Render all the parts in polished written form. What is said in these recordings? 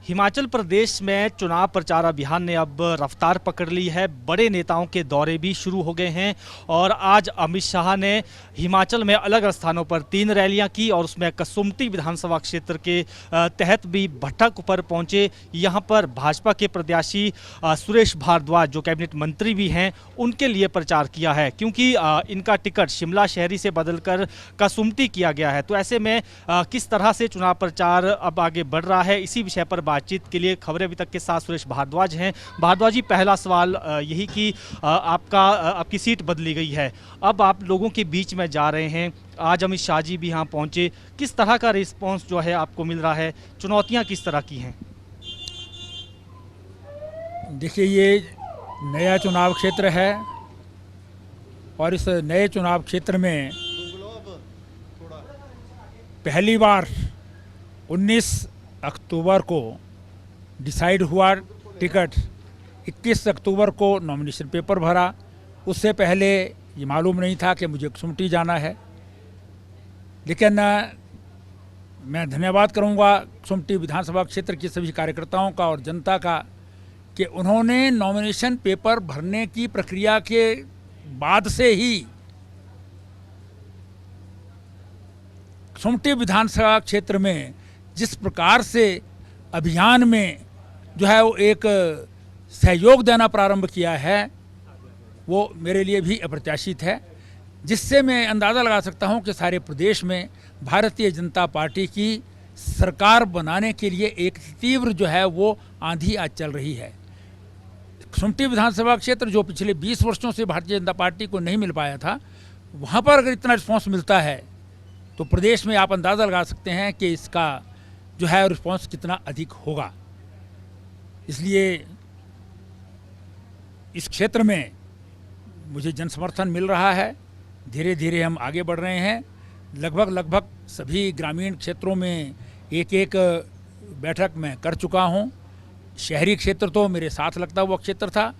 हिमाचल प्रदेश में चुनाव प्रचार अभियान ने अब रफ्तार पकड़ ली है। बड़े नेताओं के दौरे भी शुरू हो गए हैं और आज अमित शाह ने हिमाचल में अलग स्थानों पर 3 रैलियां की और उसमें कसुम्पटी विधानसभा क्षेत्र के तहत भी भट्टक पर पहुंचे। यहां पर भाजपा के प्रत्याशी सुरेश भारद्वाज, जो कैबिनेट मंत्री भी हैं, उनके लिए प्रचार किया है, क्योंकि इनका टिकट शिमला शहरी से बदलकर कसुम्पटी किया गया है। तो ऐसे में किस तरह से चुनाव प्रचार अब आगे बढ़ रहा है, इसी विषय पर बातचीत के लिए खबरें अभी तक के साथ सुरेश भारद्वाज हैं। भारद्वाज जी, पहला सवाल यही कि आपकी सीट बदली गई है, अब आप लोगों के बीच में जा रहे हैं, आज अमित शाह जी भी यहाँ पहुंचे, किस तरह का रिस्पांस जो है आपको मिल रहा है, चुनौतियां किस तरह की हैं? देखिए, ये नया चुनाव क्षेत्र है और इस नए चुनाव क्षेत्र में पहली बार 19 अक्टूबर को डिसाइड हुआ टिकट, 21 अक्टूबर को नॉमिनेशन पेपर भरा। उससे पहले ये मालूम नहीं था कि मुझे कसुम्पटी जाना है, लेकिन मैं धन्यवाद करूंगा कसुम्पटी विधानसभा क्षेत्र के सभी कार्यकर्ताओं का और जनता का कि उन्होंने नॉमिनेशन पेपर भरने की प्रक्रिया के बाद से ही कसुम्पटी विधानसभा क्षेत्र में जिस प्रकार से अभियान में जो है वो एक सहयोग देना प्रारंभ किया है, वो मेरे लिए भी अप्रत्याशित है, जिससे मैं अंदाज़ा लगा सकता हूं कि सारे प्रदेश में भारतीय जनता पार्टी की सरकार बनाने के लिए एक तीव्र जो है वो आंधी आज चल रही है। कसुम्पटी विधानसभा क्षेत्र जो पिछले 20 वर्षों से भारतीय जनता पार्टी को नहीं मिल पाया था, वहाँ पर अगर इतना रिस्पॉन्स मिलता है तो प्रदेश में आप अंदाज़ा लगा सकते हैं कि इसका जो है रिस्पॉन्स कितना अधिक होगा। इसलिए इस क्षेत्र में मुझे जन समर्थन मिल रहा है, धीरे धीरे हम आगे बढ़ रहे हैं। लगभग सभी ग्रामीण क्षेत्रों में एक बैठक मैं कर चुका हूं। शहरी क्षेत्र तो मेरे साथ लगता हुआ क्षेत्र था,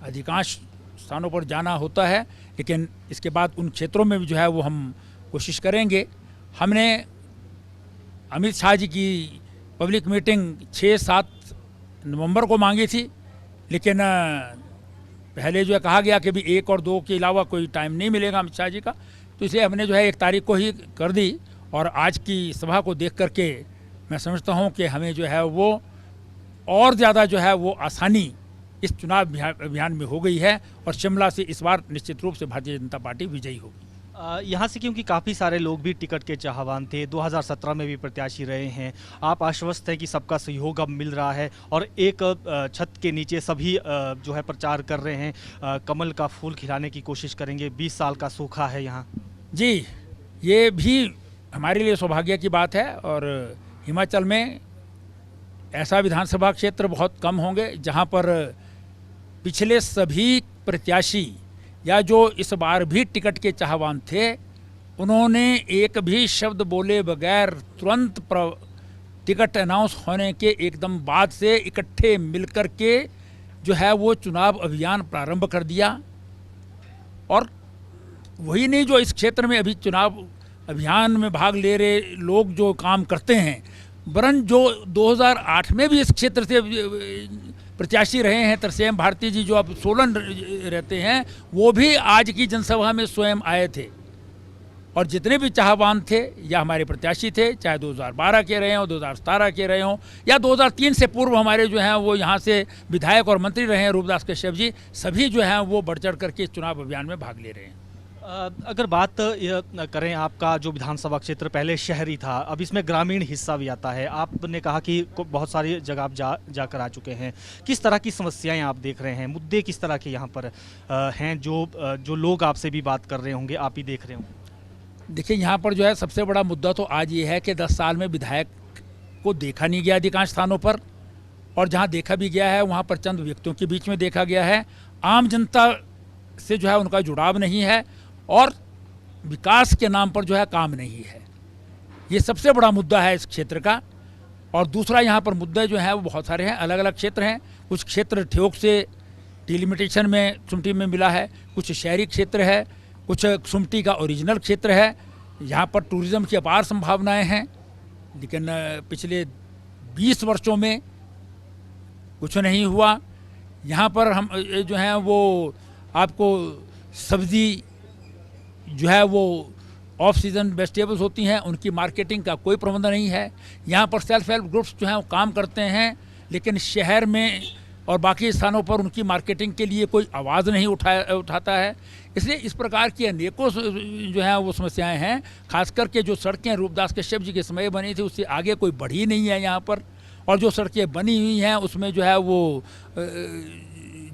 अधिकांश स्थानों पर जाना होता है, लेकिन इसके बाद उन क्षेत्रों में भी जो है वो हम कोशिश करेंगे। हमने अमित शाह जी की पब्लिक मीटिंग 6-7 नवंबर को मांगी थी, लेकिन पहले जो है कहा गया कि भी 1 और 2 के अलावा कोई टाइम नहीं मिलेगा अमित शाह जी का, तो इसलिए हमने जो है 1 तारीख को ही कर दी। और आज की सभा को देख करके मैं समझता हूं कि हमें जो है वो और ज़्यादा जो है वो आसानी इस चुनाव अभियान में हो गई है और शिमला से इस बार निश्चित रूप से भारतीय जनता पार्टी विजयी होगी। यहाँ से क्योंकि काफ़ी सारे लोग भी टिकट के चाहवान थे, 2017 में भी प्रत्याशी रहे हैं, आप आश्वस्त हैं कि सबका सहयोग अब मिल रहा है और एक छत के नीचे सभी जो है प्रचार कर रहे हैं, कमल का फूल खिलाने की कोशिश करेंगे, 20 साल का सूखा है यहाँ। जी, ये भी हमारे लिए सौभाग्य की बात है और हिमाचल में ऐसा विधानसभा क्षेत्र बहुत कम होंगे जहाँ पर पिछले सभी प्रत्याशी या जो इस बार भी टिकट के चाहवान थे, उन्होंने एक भी शब्द बोले बगैर तुरंत टिकट अनाउंस होने के एकदम बाद से इकट्ठे मिलकर के जो है वो चुनाव अभियान प्रारंभ कर दिया। और वही नहीं, जो इस क्षेत्र में अभी चुनाव अभियान में भाग ले रहे लोग जो काम करते हैं, वरन जो 2008 में भी इस क्षेत्र से प्रत्याशी रहे हैं, तरसेम भारती जी जो अब सोलन रहते हैं, वो भी आज की जनसभा में स्वयं आए थे। और जितने भी चाहवान थे या हमारे प्रत्याशी थे, चाहे 2012 के रहे हों, 2017 के रहे हों या 2003 से पूर्व हमारे जो हैं वो यहाँ से विधायक और मंत्री रहे हैं, रूपदास कश्यप जी, सभी जो हैं वो बढ़ चढ़ करके चुनाव अभियान में भाग ले रहे हैं। अगर बात करें, आपका जो विधानसभा क्षेत्र पहले शहरी था, अब इसमें ग्रामीण हिस्सा भी आता है। आपने कहा कि बहुत सारी जगह आप जाकर आ चुके हैं, किस तरह की समस्याएं आप देख रहे हैं, मुद्दे किस तरह के यहाँ पर हैं जो लोग आपसे भी बात कर रहे होंगे, आप ही देख रहे होंगे? देखिए, यहाँ पर जो है सबसे बड़ा मुद्दा तो आज ये है कि 10 साल में विधायक को देखा नहीं गया अधिकांश स्थानों पर, और जहाँ देखा भी गया है वहाँ पर चंद व्यक्तियों के बीच में देखा गया है। आम जनता से जो है उनका जुड़ाव नहीं है और विकास के नाम पर जो है काम नहीं है। ये सबसे बड़ा मुद्दा है इस क्षेत्र का। और दूसरा, यहाँ पर मुद्दे जो हैं वो बहुत सारे हैं, अलग अलग क्षेत्र हैं। कुछ क्षेत्र ठियोग से डिलिमिटेशन में कसुम्पटी में मिला है, कुछ शहरी क्षेत्र है, कुछ कसुम्पटी का ओरिजिनल क्षेत्र है। यहाँ पर टूरिज़्म की अपार संभावनाएं हैं, लेकिन पिछले 20 वर्षों में कुछ नहीं हुआ। यहाँ पर हम जो हैं वो आपको सब्ज़ी जो है वो ऑफ सीज़न वेजिटेबल्स होती हैं, उनकी मार्केटिंग का कोई प्रबंध नहीं है। यहाँ पर सेल्फ हेल्प ग्रुप्स जो हैं वो काम करते हैं, लेकिन शहर में और बाकी स्थानों पर उनकी मार्केटिंग के लिए कोई आवाज़ नहीं उठाता है। इसलिए इस प्रकार की अनेकों जो है वो समस्याएं हैं। खासकर के जो सड़कें रूपदास कश्यप जी के समय बनी थी उससे आगे कोई बढ़ी नहीं है यहाँ पर, और जो सड़कें बनी हुई हैं उसमें जो है वो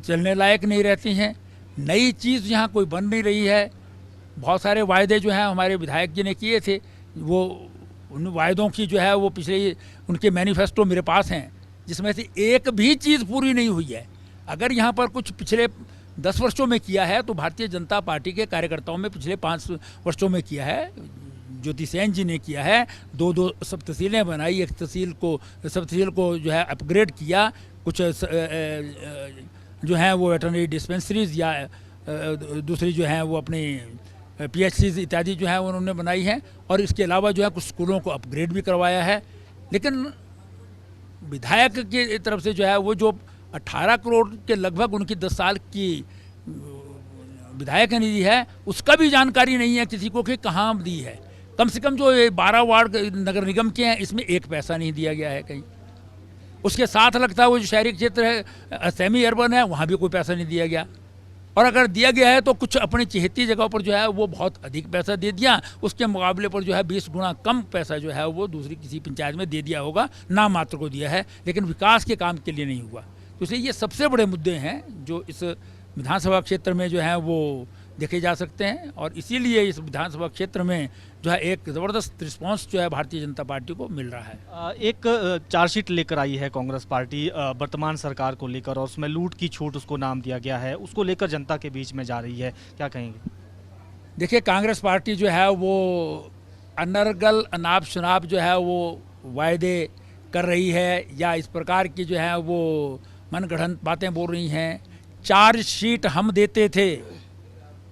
चलने लायक नहीं रहती हैं। नई चीज़ यहाँ कोई बन नहीं रही है। बहुत सारे वायदे जो हैं हमारे विधायक जी ने किए थे, वो उन वायदों की जो है वो पिछले उनके मैनिफेस्टो मेरे पास हैं, जिसमें से एक भी चीज़ पूरी नहीं हुई है। अगर यहाँ पर कुछ पिछले 10 वर्षों में किया है तो भारतीय जनता पार्टी के कार्यकर्ताओं में पिछले 5 वर्षों में किया है। ज्योति सेन जी ने किया है, 2 सब तहसीलें बनाई, एक सब तहसील को जो है अपग्रेड किया, कुछ जो हैं वो वेटरनरी डिस्पेंसरीज या दूसरी जो हैं वो अपनी PHCs इत्यादि जो है उन्होंने बनाई है, और इसके अलावा जो है कुछ स्कूलों को अपग्रेड भी करवाया है। लेकिन विधायक की तरफ से जो है वो जो 18 करोड़ के लगभग उनकी 10 साल की विधायक निधि है उसका भी जानकारी नहीं है किसी को कि कहाँ दी है। कम से कम जो ये 12 वार्ड नगर निगम के हैं इसमें एक पैसा नहीं दिया गया है कहीं। उसके साथ लगता है वो जो शहरी क्षेत्र है, सेमी अर्बन है, वहाँ भी कोई पैसा नहीं दिया गया, और अगर दिया गया है तो कुछ अपनी चहेती जगहों पर जो है वो बहुत अधिक पैसा दे दिया, उसके मुकाबले पर जो है 20 गुना कम पैसा जो है वो दूसरी किसी पंचायत में दे दिया होगा, नाम मात्र को दिया है, लेकिन विकास के काम के लिए नहीं हुआ। तो इसलिए ये सबसे बड़े मुद्दे हैं जो इस विधानसभा क्षेत्र में जो है वो देखे जा सकते हैं, और इसीलिए इस विधानसभा क्षेत्र में जो है एक ज़बरदस्त रिस्पांस जो है भारतीय जनता पार्टी को मिल रहा है। एक चार्जशीट लेकर आई है कांग्रेस पार्टी वर्तमान सरकार को लेकर, और उसमें लूट की छूट उसको नाम दिया गया है, उसको लेकर जनता के बीच में जा रही है, क्या कहेंगे? देखिए, कांग्रेस पार्टी जो है वो अनर्गल अनाप शनाप जो है वो वायदे कर रही है, या इस प्रकार की जो है वो मनगढ़ंत बातें बोल रही हैं। चार्जशीट हम देते थे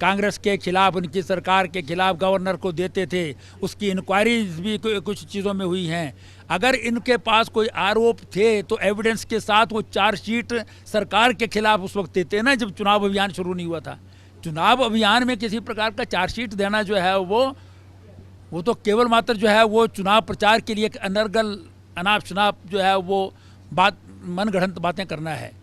कांग्रेस के खिलाफ, उनकी सरकार के खिलाफ गवर्नर को देते थे, उसकी इंक्वायरीज भी कुछ चीज़ों में हुई हैं। अगर इनके पास कोई आरोप थे तो एविडेंस के साथ वो चार्जशीट सरकार के खिलाफ उस वक्त देते ना जब चुनाव अभियान शुरू नहीं हुआ था। चुनाव अभियान में किसी प्रकार का चार्जशीट देना जो है वो तो केवल मात्र जो है वो चुनाव प्रचार के लिए एक अनर्गल अनाप शनाप जो है वो बात मनगढ़ंत बातें करना है।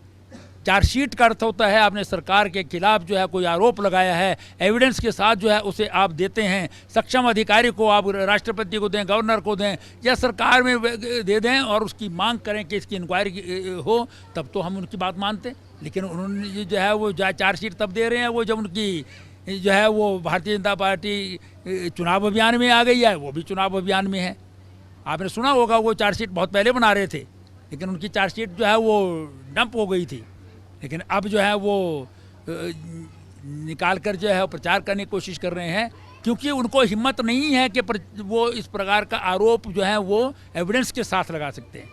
चार्जशीट का अर्थ होता है आपने सरकार के खिलाफ जो है कोई आरोप लगाया है, एविडेंस के साथ जो है उसे आप देते हैं, सक्षम अधिकारी को आप राष्ट्रपति को दें, गवर्नर को दें, या सरकार में दे दें और उसकी मांग करें कि इसकी इंक्वायरी हो, तब तो हम उनकी बात मानते। लेकिन उन्होंने जो है वो चार्जशीट तब दे रहे हैं वो जब उनकी जो है वो भारतीय जनता पार्टी चुनाव अभियान में आ गई है, वो भी चुनाव अभियान में है। आपने सुना होगा वो चार्जशीट बहुत पहले बना रहे थे, लेकिन उनकी चार्जशीट जो है वो डंप हो गई थी, लेकिन अब जो है वो निकाल कर जो है प्रचार करने की कोशिश कर रहे हैं, क्योंकि उनको हिम्मत नहीं है कि वो इस प्रकार का आरोप जो है वो एविडेंस के साथ लगा सकते हैं।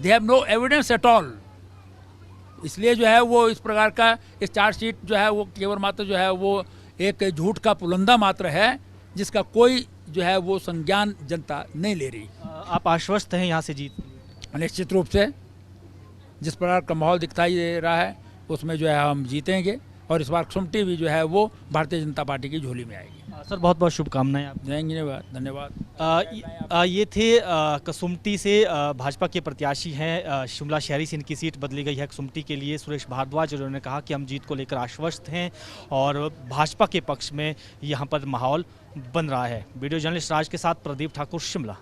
They have no evidence at all. इसलिए जो है वो इस प्रकार का इस चार्जशीट जो है वो केवल मात्र जो है वो एक झूठ का पुलंदा मात्र है, जिसका कोई जो है वो संज्ञान जनता नहीं ले रही। आप आश्वस्त हैं यहाँ से जीत? निश्चित रूप से जिस प्रकार का माहौल दिखाई दे रहा है उसमें जो है हम जीतेंगे, और इस बार कसुमटी भी जो है वो भारतीय जनता पार्टी की झोली में आएगी। सर बहुत बहुत शुभकामनाएं आप। धन्यवाद। ये थे कसुमटी से भाजपा के प्रत्याशी हैं, शिमला शहरी से इनकी सीट बदली गई है कसुमटी के लिए, सुरेश भारद्वाज। उन्होंने कहा कि हम जीत को लेकर आश्वस्त हैं और भाजपा के पक्ष में यहाँ पर माहौल बन रहा है। वीडियो जर्नलिस्ट राज के साथ प्रदीप ठाकुर, शिमला।